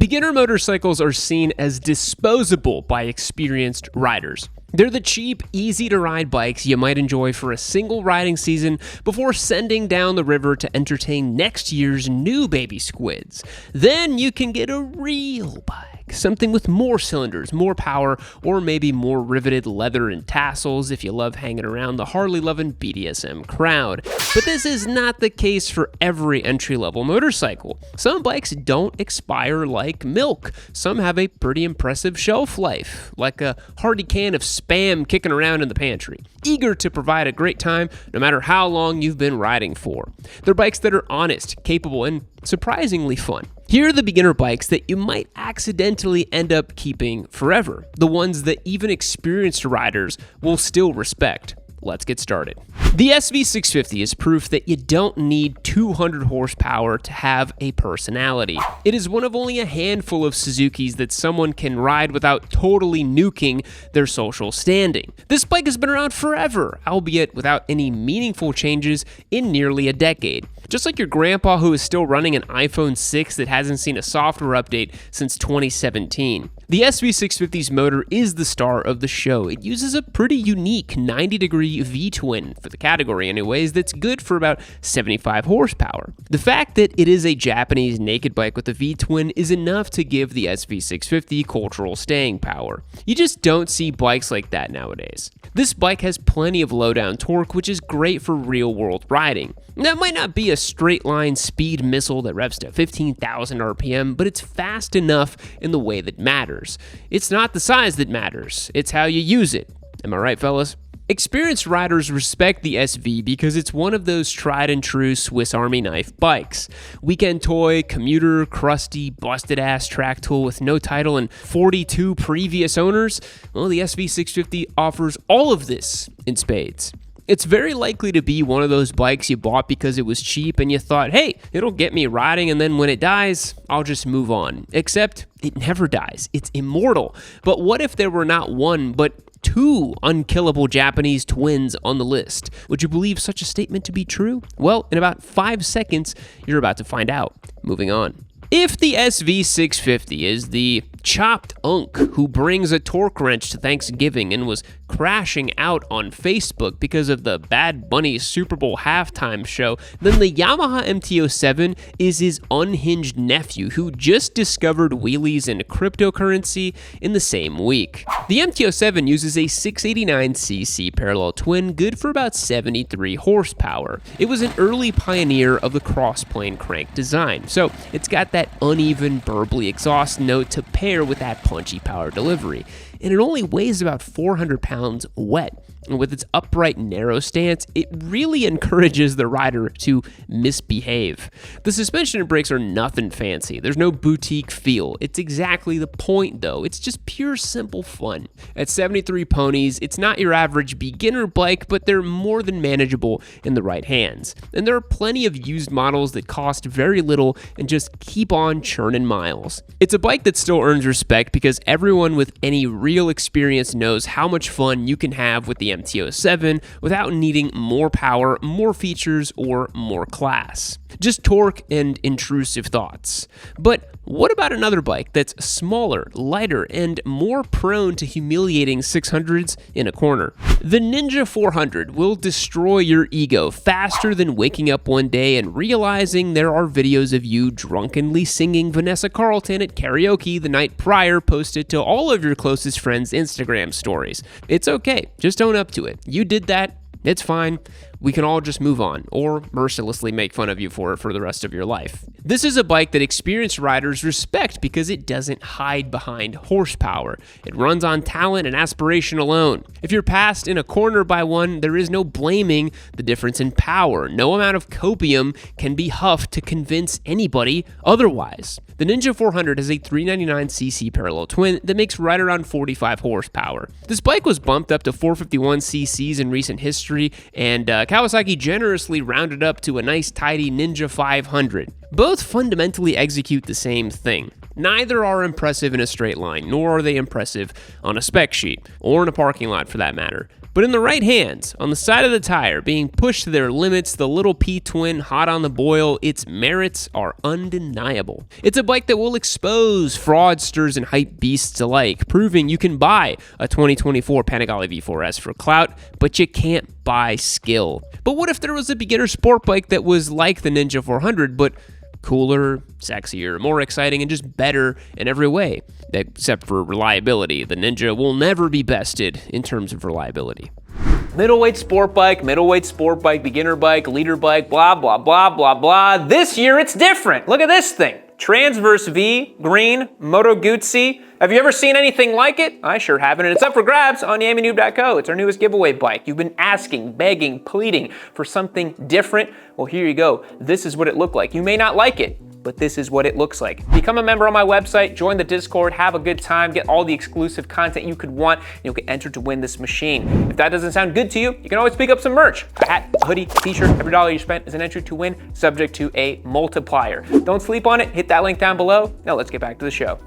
Beginner motorcycles are seen as disposable by experienced riders. They're the cheap, easy-to-ride bikes you might enjoy for a single riding season before sending down the river to entertain next year's new baby squids. Then you can get a real bike, something with more cylinders, more power, or maybe more riveted leather and tassels if you love hanging around the Harley-loving BDSM crowd. But this is not the case for every entry-level motorcycle. Some bikes don't expire like milk. Some have a pretty impressive shelf life, like a hearty can of Spam kicking around in the pantry, eager to provide a great time no matter how long you've been riding for. They're bikes that are honest, capable, and surprisingly fun. Here are the beginner bikes that you might accidentally end up keeping forever, the ones that even experienced riders will still respect. Let's get started. The SV650 is proof that you don't need 200 horsepower to have a personality. It is one of only a handful of Suzukis that someone can ride without totally nuking their social standing. This bike has been around forever, albeit without any meaningful changes in nearly a decade. Just like your grandpa who is still running an iPhone 6 that hasn't seen a software update since 2017. The SV650's motor is the star of the show. It uses a pretty unique 90-degree V-twin, for the category anyways, that's good for about 75 horsepower. The fact that it is a Japanese naked bike with a V-twin is enough to give the SV650 cultural staying power. You just don't see bikes like that nowadays. This bike has plenty of low-down torque, which is great for real-world riding. That might not be a straight-line speed missile that revs to 15,000 RPM, but it's fast enough in the way that matters. It's not the size that matters, it's how you use it. Am I right, fellas? Experienced riders respect the SV because it's one of those tried and true Swiss Army knife bikes. Weekend toy, commuter, crusty, busted ass track tool with no title and 42 previous owners. Well, the SV650 offers all of this in spades. It's very likely to be one of those bikes you bought because it was cheap and you thought, hey, it'll get me riding, and then when it dies, I'll just move on. Except it never dies. It's immortal. But what if there were not one, but two unkillable Japanese twins on the list? Would you believe such a statement to be true? Well, in about 5 seconds, you're about to find out. Moving on. If the SV650 is the chopped unk who brings a torque wrench to Thanksgiving and was crashing out on Facebook because of the Bad Bunny Super Bowl halftime show, then the Yamaha MT-07 is his unhinged nephew who just discovered wheelies and cryptocurrency in the same week. The MT-07 uses a 689cc parallel twin good for about 73 horsepower. It was an early pioneer of the crossplane crank design, so it's got that uneven burbly exhaust note to pair with that punchy power delivery. And it only weighs about 400 pounds wet. And with its upright, narrow stance, it really encourages the rider to misbehave. The suspension and brakes are nothing fancy. There's no boutique feel. It's exactly the point, though. It's just pure, simple fun. At 73 ponies, it's not your average beginner bike, but they're more than manageable in the right hands. And there are plenty of used models that cost very little and just keep on churning miles. It's a bike that still earns respect because everyone with any real experience knows how much fun you can have with the MT-07 without needing more power, more features, or more class. Just torque and intrusive thoughts. But what about another bike that's smaller, lighter, and more prone to humiliating 600s in a corner? The Ninja 400 will destroy your ego faster than waking up one day and realizing there are videos of you drunkenly singing Vanessa Carlton at karaoke the night prior posted to all of your closest friends' Instagram stories. It's okay, just own up to it. You did that, it's fine. We can all just move on, or mercilessly make fun of you for it for the rest of your life. This is a bike that experienced riders respect because it doesn't hide behind horsepower. It runs on talent and aspiration alone. If you're passed in a corner by one, there is no blaming the difference in power. No amount of copium can be huffed to convince anybody otherwise. The Ninja 400 has a 399cc parallel twin that makes right around 45 horsepower. This bike was bumped up to 451cc's in recent history, and Kawasaki generously rounded up to a nice tidy Ninja 500. Both fundamentally execute the same thing. Neither are impressive in a straight line, nor are they impressive on a spec sheet, or in a parking lot for that matter. But in the right hands, on the side of the tire, being pushed to their limits, the little P-Twin hot on the boil, its merits are undeniable. It's a bike that will expose fraudsters and hype beasts alike, proving you can buy a 2024 Panigale V4S for clout, but you can't buy skill. But what if there was a beginner sport bike that was like the Ninja 400, but cooler, sexier, more exciting, and just better in every way, except for reliability? The Ninja will never be bested in terms of reliability. Middleweight sport bike, beginner bike, leader bike, blah, blah, blah, blah, blah. This year it's different. Look at this thing. Transverse V, green, Moto Guzzi. Have you ever seen anything like it? I sure haven't, and it's up for grabs on YamiNoob.co. It's our newest giveaway bike. You've been asking, begging, pleading for something different. Well, here you go. This is what it looked like. You may not like it, but this is what it looks like. Become a member on my website, join the Discord, have a good time, get all the exclusive content you could want, and you'll get entered to win this machine. If that doesn't sound good to you, you can always pick up some merch. A hat, a hoodie, a t-shirt, every dollar you spent is an entry to win, subject to a multiplier. Don't sleep on it, hit that link down below. Now let's get back to the show.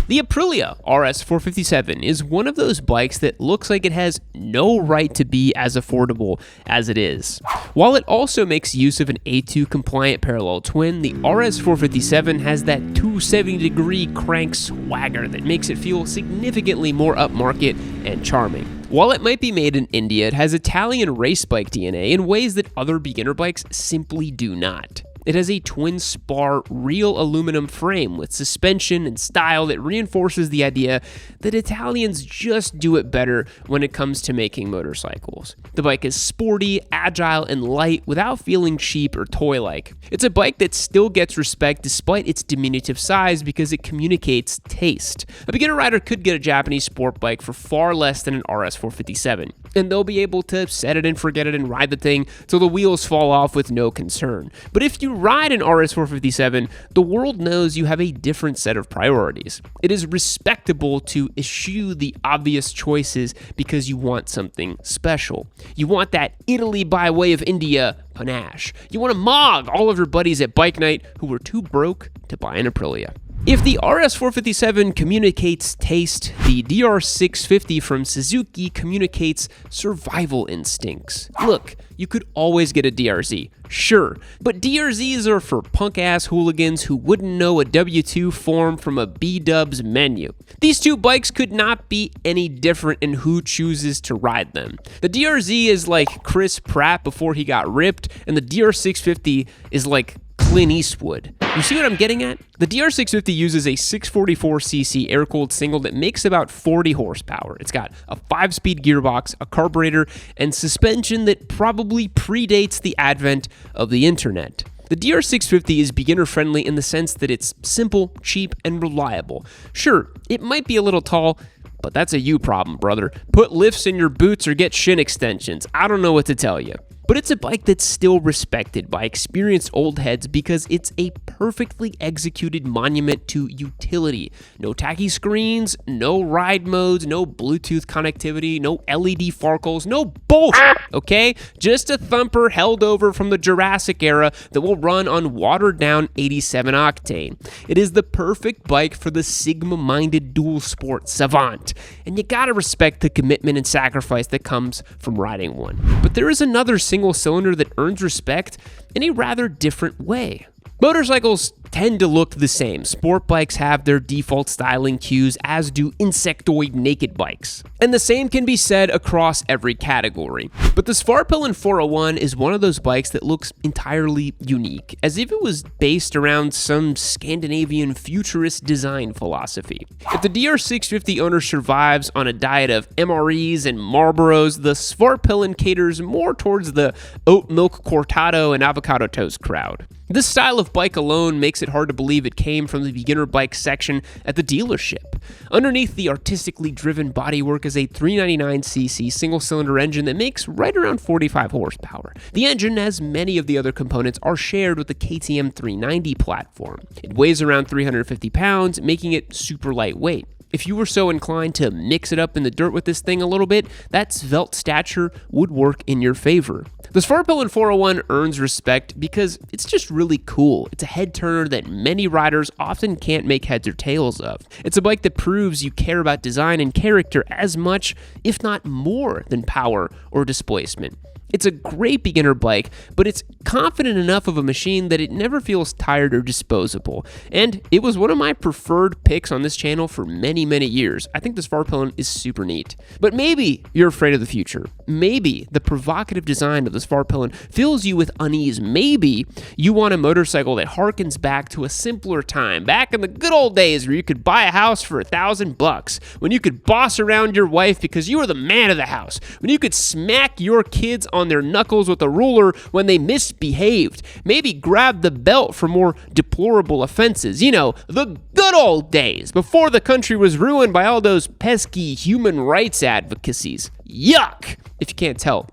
The Aprilia RS 457 is one of those bikes that looks like it has no right to be as affordable as it is. While it also makes use of an A2 compliant parallel twin, the RS 457 has that 270-degree crank swagger that makes it feel significantly more upmarket and charming. While it might be made in India, it has Italian race bike DNA in ways that other beginner bikes simply do not. It has a twin spar real aluminum frame with suspension and style that reinforces the idea that Italians just do it better when it comes to making motorcycles. The bike is sporty, agile, and light without feeling cheap or toy-like. It's a bike that still gets respect despite its diminutive size because it communicates taste. A beginner rider could get a Japanese sport bike for far less than an RS 457, and they'll be able to set it and forget it and ride the thing till the wheels fall off with no concern. But if you ride an RS 457, the world knows you have a different set of priorities. It is respectable to eschew the obvious choices because you want something special. You want that Italy by way of India panache. You want to mog all of your buddies at bike night who were too broke to buy an Aprilia. If the RS 457 communicates taste, the DR650 from Suzuki communicates survival instincts. Look, you could always get a DRZ, sure, but DRZs are for punk-ass hooligans who wouldn't know a W2 form from a B-dubs menu. These two bikes could not be any different in who chooses to ride them. The DRZ is like Chris Pratt before he got ripped, and the DR650 is like Clint Eastwood. You see what I'm getting at? The DR650 uses a 644cc air-cooled single that makes about 40 horsepower. It's got a 5-speed gearbox, a carburetor, and suspension that probably predates the advent of the internet. The DR650 is beginner-friendly in the sense that it's simple, cheap, and reliable. Sure, it might be a little tall, but that's a you problem, brother. Put lifts in your boots or get shin extensions. I don't know what to tell you. But it's a bike that's still respected by experienced old heads because it's a perfectly executed monument to utility. No tacky screens, no ride modes, no Bluetooth connectivity, no LED farkles, no bullshit, okay? Just a thumper held over from the Jurassic era that will run on watered-down 87 octane. It is the perfect bike for the Sigma-minded dual sport savant, and you gotta respect the commitment and sacrifice that comes from riding one. But there is another single cylinder that earns respect in a rather different way. Motorcycles tend to look the same. Sport bikes have their default styling cues, as do insectoid naked bikes. And the same can be said across every category. But the Svatpilen 401 is one of those bikes that looks entirely unique, as if it was based around some Scandinavian futurist design philosophy. If the DR650 owner survives on a diet of MREs and Marlboros, the Svatpilen caters more towards the oat milk cortado and avocado toast crowd. This style of bike alone makes it hard to believe it came from the beginner bike section at the dealership. Underneath the artistically driven bodywork is a 399cc single-cylinder engine that makes right around 45 horsepower. The engine, as many of the other components, are shared with the KTM 390 platform. It weighs around 350 pounds, making it super lightweight. If you were so inclined to mix it up in the dirt with this thing a little bit, that svelte stature would work in your favor. The Svatpilen 401 earns respect because it's just really cool. It's a head turner that many riders often can't make heads or tails of. It's a bike that proves you care about design and character as much, if not more, than power or displacement. It's a great beginner bike, but it's confident enough of a machine that it never feels tired or disposable. And it was one of my preferred picks on this channel for many, many years. I think this Svatpilen is super neat. But maybe you're afraid of the future. Maybe the provocative design of the Svatpilen fills you with unease. Maybe you want a motorcycle that harkens back to a simpler time, back in the good old days where you could buy a house for $1,000, when you could boss around your wife because you were the man of the house, when you could smack your kids on their knuckles with a ruler when they misbehaved, maybe grab the belt for more deplorable offenses. You know, the good old days before the country was ruined by all those pesky human rights advocacies. Yuck! If you can't tell,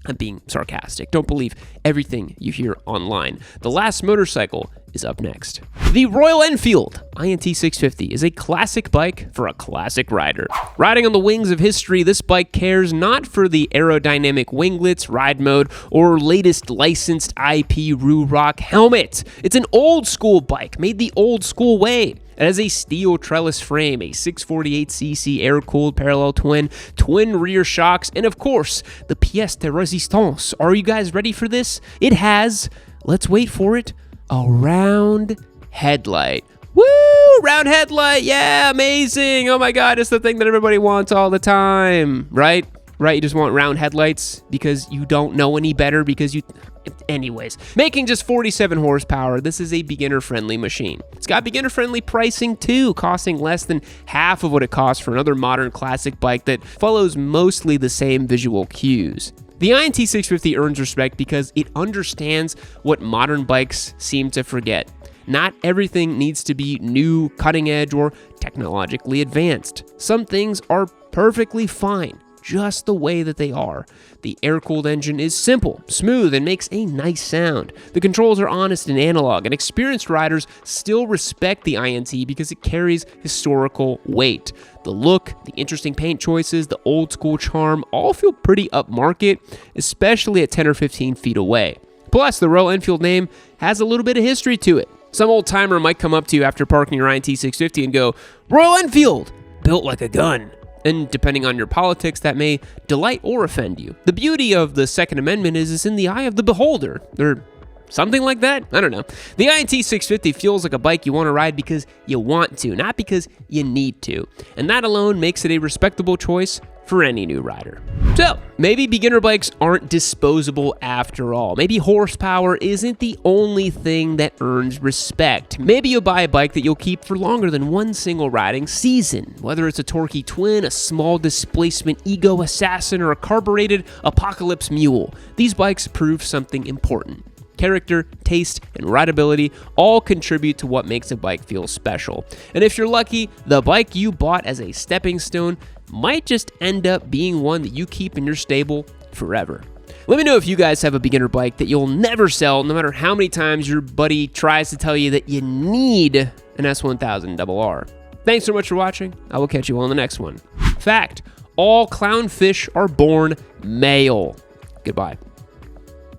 I'm being sarcastic. Don't believe everything you hear online. The last motorcycle is up next. The Royal Enfield MT-0650 is a classic bike for a classic rider. Riding on the wings of history, this bike cares not for the aerodynamic winglets, ride mode, or latest licensed IP Rock helmet. It's an old school bike made the old school way. It has a steel trellis frame, a 648cc air-cooled parallel twin rear shocks, and of course, the pièce de résistance. Are you guys ready for this? It has, let's wait for it, a round headlight. Woo! Round headlight, yeah, amazing. Oh my God, it's the thing that everybody wants all the time, right? Right, you just want round headlights because you don't know any better because you... Anyways, making just 47 horsepower, this is a beginner-friendly machine. It's got beginner-friendly pricing too, costing less than half of what it costs for another modern classic bike that follows mostly the same visual cues. The MT-0650 earns respect because it understands what modern bikes seem to forget. Not everything needs to be new, cutting edge, or technologically advanced. Some things are perfectly fine, just the way that they are. The air-cooled engine is simple, smooth, and makes a nice sound. The controls are honest and analog, and experienced riders still respect the INT because it carries historical weight. The look, the interesting paint choices, the old-school charm all feel pretty upmarket, especially at 10 or 15 feet away. Plus, the Royal Enfield name has a little bit of history to it. Some old-timer might come up to you after parking your MT-0650 and go, "Royal Enfield, built like a gun." And depending on your politics, that may delight or offend you. The beauty of the Second Amendment is it's in the eye of the beholder, or something like that. I don't know. The MT-0650 feels like a bike you want to ride because you want to, not because you need to. And that alone makes it a respectable choice for any new rider. So, maybe beginner bikes aren't disposable after all. Maybe horsepower isn't the only thing that earns respect. Maybe you'll buy a bike that you'll keep for longer than one single riding season. Whether it's a torquey twin, a small displacement ego assassin, or a carbureted apocalypse mule, these bikes prove something important. Character, taste, and rideability all contribute to what makes a bike feel special. And if you're lucky, the bike you bought as a stepping stone might just end up being one that you keep in your stable forever. Let me know if you guys have a beginner bike that you'll never sell, no matter how many times your buddy tries to tell you that you need an S1000RR. Thanks so much for watching. I will catch you on the next one. Fact: all clownfish are born male. Goodbye.